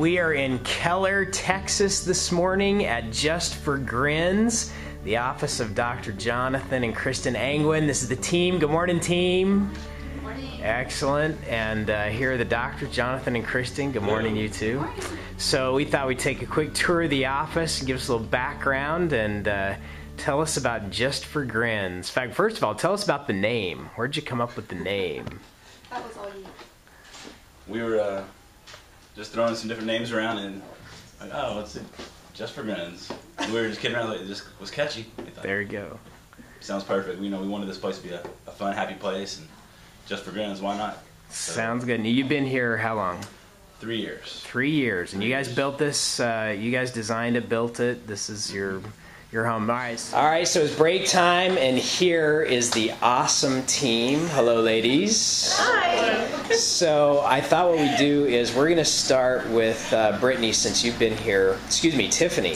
we are in Keller, Texas this morning at Just for Grins, the office of Dr. Jonathan and Kristen Angwin. This is the team. Good morning, team. Good morning. Excellent. And here are the doctors, Jonathan and Kristen. Good morning, you two. Good morning. So we thought we'd take a quick tour of the office and give us a little background and tell us about Just for Grins. In fact, first of all, tell us about the name. Where'd you come up with the name? That was all you. We were just throwing some different names around and like, oh, what's it? Just for Grins. We were just kidding around, like, it just was catchy. There you go. Sounds perfect. We wanted this place to be a fun, happy place, and Just for Grins, why not? So, Sounds good. And you've been here how long? 3 years. 3 years. And you guys built this, you guys designed it, built it. This is your home. All right, so it's break time, and here is the awesome team. Hello, ladies. Hi. So I thought what we'd do is we're going to start with Brittany, since you've been here. Excuse me, Tiffany.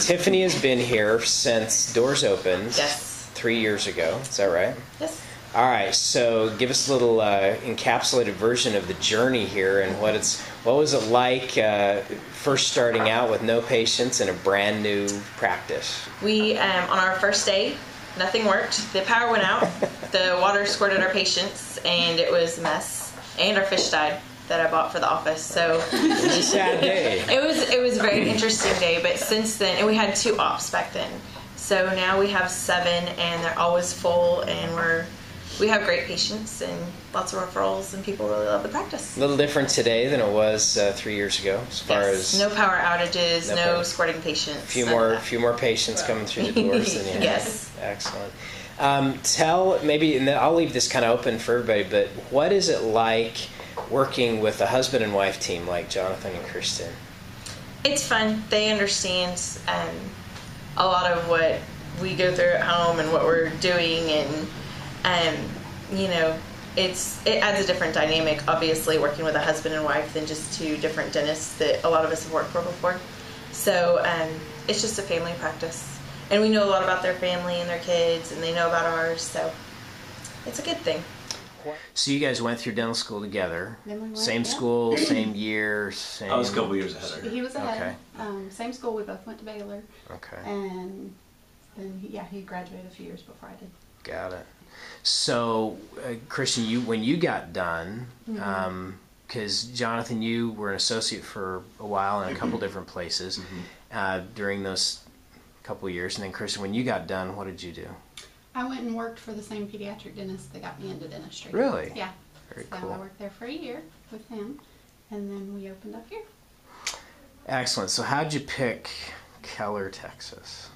Tiffany has been here since doors opened. Yes. 3 years ago. Is that right? Yes. All right, so give us a little encapsulated version of the journey here and what was it like first starting out with no patients in a brand new practice? We, on our first day, nothing worked. The power went out, the water squirted our patients, and it was a mess. And our fish died that I bought for the office. So It was a sad day. it was a very interesting day, but since then, and we had 2 ops back then. So now we have 7, and they're always full, and we have great patients and lots of referrals, and people really love the practice. A little different today than it was 3 years ago, as far as no power outages, no power. Squirting patients. A few more patients coming through the doors than you had. Yes. Excellent. And I'll leave this kind of open for everybody, but what is it like working with a husband and wife team like Jonathan and Kristen? It's fun. They understand a lot of what we go through at home and what we're doing, and it adds a different dynamic, obviously, working with a husband and wife than just 2 different dentists that a lot of us have worked for before. So it's just a family practice. And we know a lot about their family and their kids, and they know about ours, so it's a good thing. So you guys went through dental school together. Then we went, Same yeah. school, same year, same... I was a couple years ahead of her. He was ahead. Okay. Same school. We both went to Baylor. Okay. And then, he graduated a few years before I did. Got it. So, Kristen, when you got done, because Jonathan, you were an associate for a while in a couple different places during those couple years, and then Kristen, when you got done, what did you do? I went and worked for the same pediatric dentist that got me into dentistry. Really? Yeah. Very So cool. I worked there for a year with him, and then we opened up here. Excellent. So how'd you pick Keller, Texas?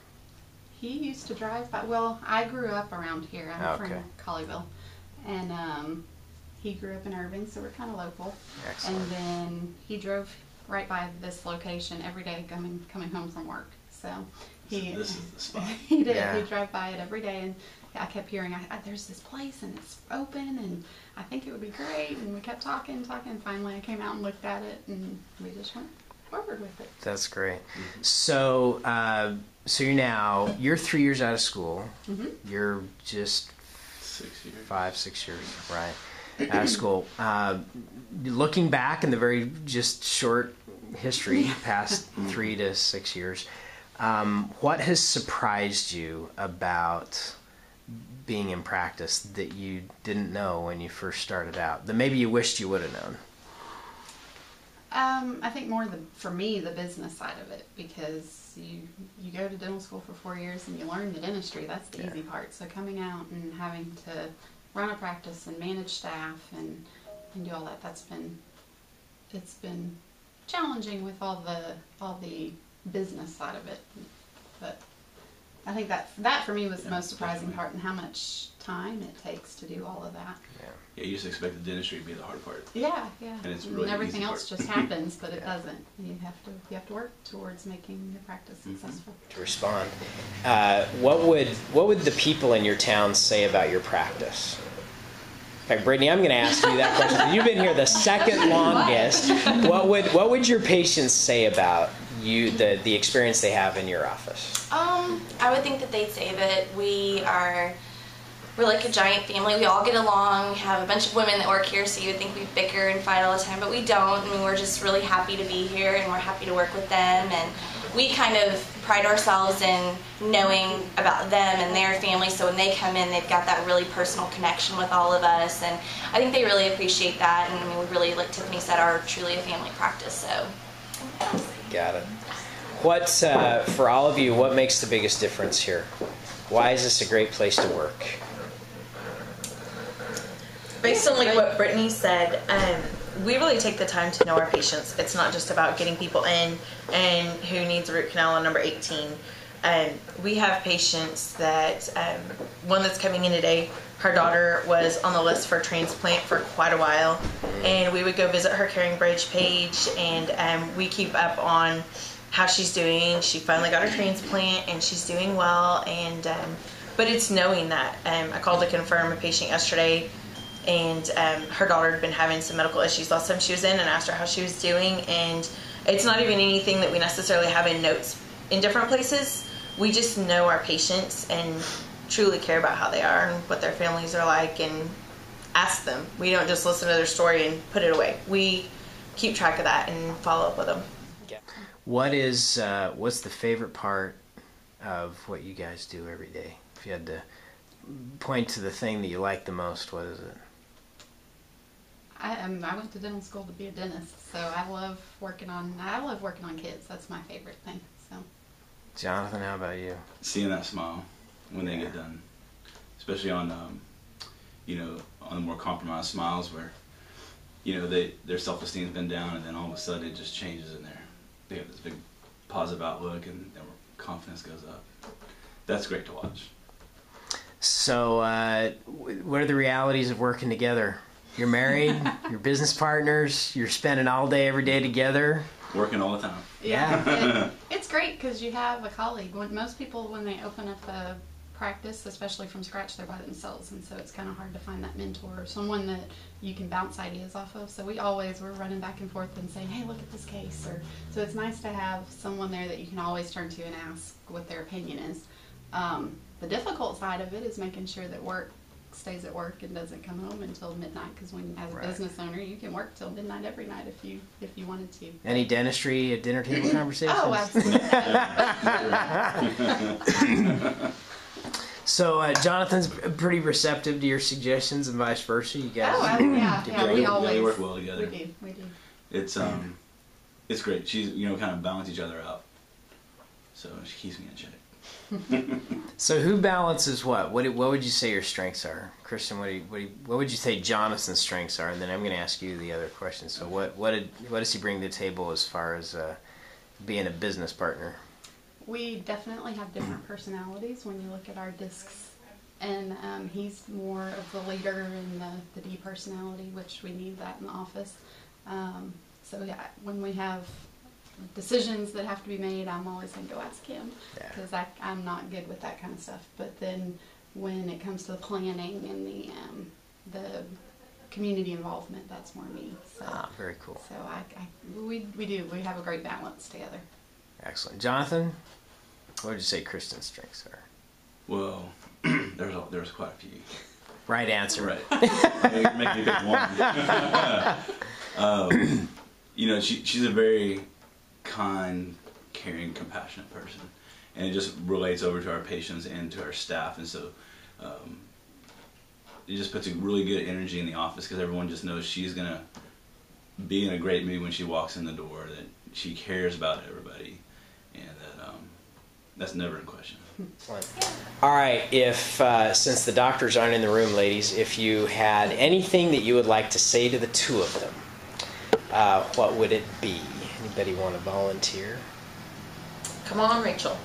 He used to drive by. Well, I grew up around here. I'm Okay. from Colleyville, and he grew up in Irving, so we're kind of local. Excellent. And then he drove right by this location every day coming home from work. So This is the spot. he did. Yeah. He'd drive by it every day, and I kept hearing, there's this place, and it's open, and I think it would be great. And we kept talking. Finally, I came out and looked at it, and we just went forward with it. That's great. So, you're 3 years out of school. You're just 6 years. 5-6 years, right, out of school. Looking back in the very just short history, past 3 to 6 years, what has surprised you about being in practice that you didn't know when you first started out, that maybe you wished you would have known? I think more for me, the business side of it, because you go to dental school for 4 years and you learn the dentistry. That's the easy part. So coming out and having to run a practice and manage staff and do all that, it's been challenging with all the business side of it. But I think that for me was the most surprising part, and how much time it takes to do all of that. Yeah, you just expect the dentistry to be the hard part. Yeah. And it's really the everything easy else part. just happens, but it doesn't. You have to work towards making your practice successful. To respond, what would the people in your town say about your practice? In fact, Brittany, I'm going to ask you that question. You've been here the second longest. What would your patients say about you, the experience they have in your office? I would think that they'd say that we are we're like a giant family. We all get along. We have a bunch of women that work here, so you would think we bicker and fight all the time, but we don't. I mean, we're just really happy to be here, and we're happy to work with them. And we kind of pride ourselves in knowing about them and their family, so when they come in, they've got that really personal connection with all of us, and I think they really appreciate that. And I mean, we really, like Tiffany said, are truly a family practice. So, Got it. What, for all of you, what makes the biggest difference here? Why is this a great place to work? Based on like what Brittany said, we really take the time to know our patients. It's not just about getting people in and who needs a root canal on number 18. We have patients that, one that's coming in today, her daughter was on the list for transplant for quite a while, and we would go visit her Caring Bridge page, and we keep up on how she's doing. She finally got her transplant, and she's doing well, and but it's knowing that. I called to confirm a patient yesterday, and her daughter had been having some medical issues last time she was in, and asked her how she was doing, and it's not even anything that we necessarily have in notes in different places. We just know our patients and truly care about how they are and what their families are like, and ask them. We don't just listen to their story and put it away. We keep track of that and follow up with them. What's the favorite part of what you guys do every day? If you had to point to the thing that you like the most, what is it? I went to dental school to be a dentist, so I love working on kids. That's my favorite thing. So, Jonathan, how about you? Seeing that smile when they get done, especially on on the more compromised smiles where their self-esteem's been down, and then all of a sudden it just changes in there. They have this big positive outlook, and their confidence goes up. That's great to watch. So, what are the realities of working together? You're married, you're business partners, you're spending all day, every day together. Working all the time. Yeah. It's great because you have a colleague. Most people, when they open up a practice, especially from scratch, they're by themselves, and so it's kind of hard to find that mentor or someone that you can bounce ideas off of. So we're running back and forth and saying, hey, look at this case. So it's nice to have someone there that you can always turn to and ask what their opinion is. The difficult side of it is making sure that work stays at work and doesn't come home until midnight, because as a business owner, you can work till midnight every night if you wanted to. Any dentistry at dinner table conversations? Oh, absolutely. So Jonathan's pretty receptive to your suggestions and vice versa. You guys. Oh, yeah. We always work well together. We do. It's great. She's kind of balance each other out, so she keeps me in check. So who balances what? What would you say your strengths are, Kristen? What would you say Jonathan's strengths are? And then I'm going to ask you the other question. So what does he bring to the table as far as being a business partner? We definitely have different personalities when you look at our discs, and he's more of the leader and the D personality, which we need that in the office. So yeah, when we have decisions that have to be made, I'm always going to go ask him, because I'm not good with that kind of stuff. But then when it comes to the planning and the community involvement, that's more me. So, very cool. So we have a great balance together. Excellent. Jonathan, what would you say Kristen's strengths are? Well, there's quite a few. Right answer. Right. You're making me pick one. She's a very kind, caring, compassionate person, and it just relates over to our patients and to our staff, and so it just puts a really good energy in the office, because everyone just knows she's gonna be in a great mood when she walks in the door, that she cares about everybody, and that that's never in question. All right, if since the doctors aren't in the room, ladies, if you had anything that you would like to say to the two of them, what would it be? Anybody want to volunteer? Come on, Rachel.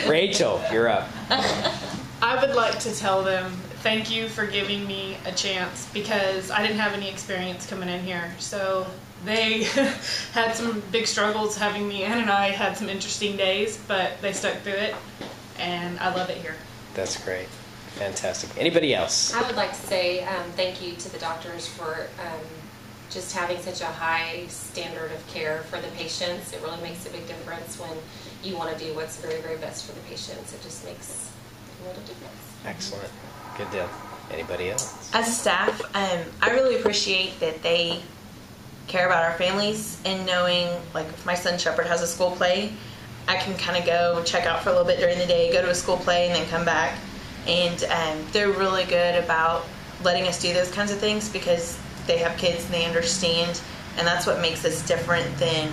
Rachel, you're up. I would like to tell them thank you for giving me a chance, because I didn't have any experience coming in here. So they had some big struggles having me in, and I had some interesting days, but they stuck through it, and I love it here. That's great. Fantastic. Anybody else? I would like to say thank you to the doctors for just having such a high standard of care for the patients. It really makes a big difference when you want to do what's very, very best for the patients. It just makes a little difference. Excellent. Good deal. Anybody else? As a staff, I really appreciate that they care about our families, and knowing, like, if my son Shepherd has a school play, I can kind of go check out for a little bit during the day, go to a school play, and then come back. And they're really good about letting us do those kinds of things because they have kids and they understand, and that's what makes us different than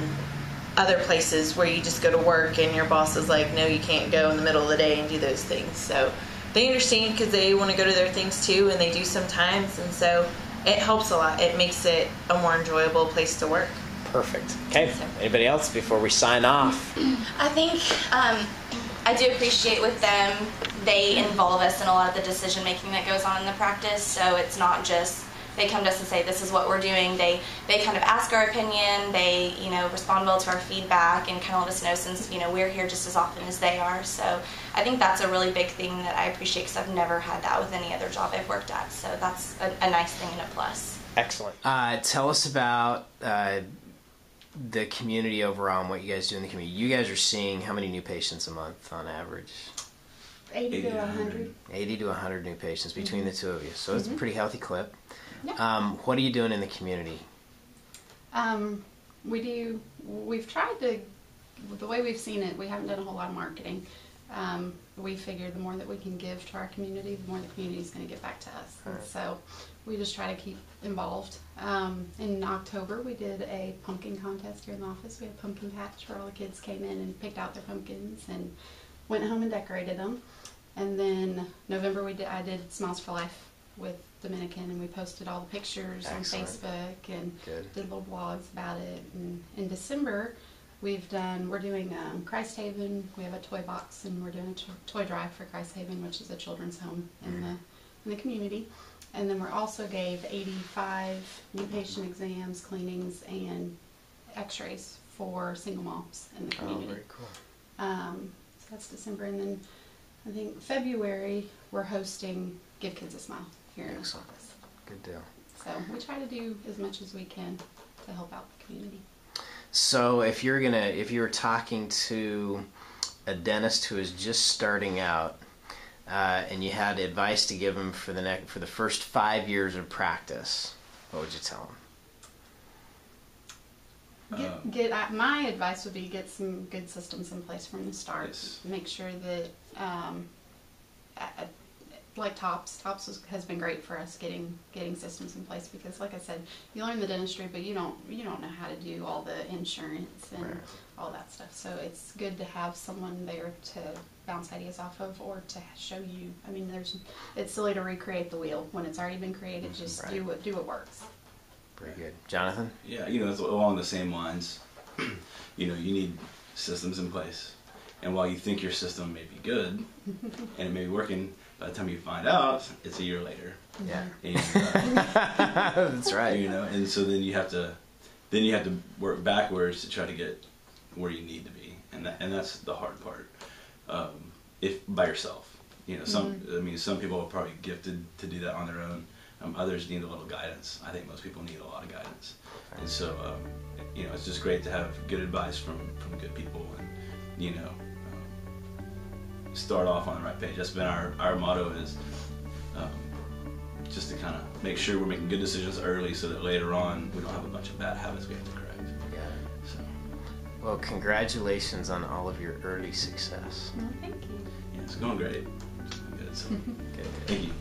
other places where you just go to work and your boss is like, no, you can't go in the middle of the day and do those things. So they understand because they want to go to their things too, and they do sometimes, and so it helps a lot. It makes it a more enjoyable place to work. Perfect. Okay. Anybody else before we sign off? I think I do appreciate with them, they involve us in a lot of the decision making that goes on in the practice. So it's not just they come to us and say this is what we're doing. They kind of ask our opinion. They respond well to our feedback and kind of let us know, since we're here just as often as they are. So I think that's a really big thing that I appreciate because I've never had that with any other job I've worked at. So that's a nice thing and a plus. Excellent. Tell us about the community overall and what you guys do in the community. You guys are seeing how many new patients a month on average? 80 to 100. 80 to 100 new patients between the two of you. So it's a pretty healthy clip. Yeah. What are you doing in the community? We've tried to, the way we've seen it, we haven't done a whole lot of marketing. We figure the more that we can give to our community, the more the community is going to give back to us. Right. And so we just try to keep involved. In October, we did a pumpkin contest here in the office. We had a pumpkin patch where all the kids came in and picked out their pumpkins and went home and decorated them. And then November, I did Smiles for Life with Dominican, and we posted all the pictures Excellent. on Facebook and Good. did little blogs about it. And in December, we're doing Christ Haven. We have a toy box, and we're doing a toy drive for Christ Haven, which is a children's home in the community. And then we also gave 85 new patient exams, cleanings, and x-rays for single moms in the community. Oh, very cool. So that's December. And then I think February, we're hosting Give Kids a Smile here in our Excellent. office. Good deal. So we try to do as much as we can to help out the community. So if you were talking to a dentist who is just starting out, and you had advice to give him for the first 5 years of practice, what would you tell him? My advice would be get some good systems in place from the start. Yes. Make sure that, like Tops has been great for us getting systems in place, because, like I said, you learn the dentistry, but you don't know how to do all the insurance and Right. all that stuff. So it's good to have someone there to bounce ideas off of, or to show you. I mean, it's silly to recreate the wheel when it's already been created. Just Right. do what works. Very good. Jonathan? Yeah, it's along the same lines. You need systems in place. And while you think your system may be good and it may be working, by the time you find out, it's a year later. Yeah. And, That's right. and so then you have to work backwards to try to get where you need to be, and that's the hard part. If by yourself, some people are probably gifted to do that on their own. Others need a little guidance. I think most people need a lot of guidance, and so it's just great to have good advice from good people, and start off on the right page. That's been our motto, is just to kind of make sure we're making good decisions early, so that later on we don't have a bunch of bad habits we have to correct. Yeah. So Well, congratulations on all of your early success. Well, thank you. yeah, it's going great. It's going good. So Good. thank you.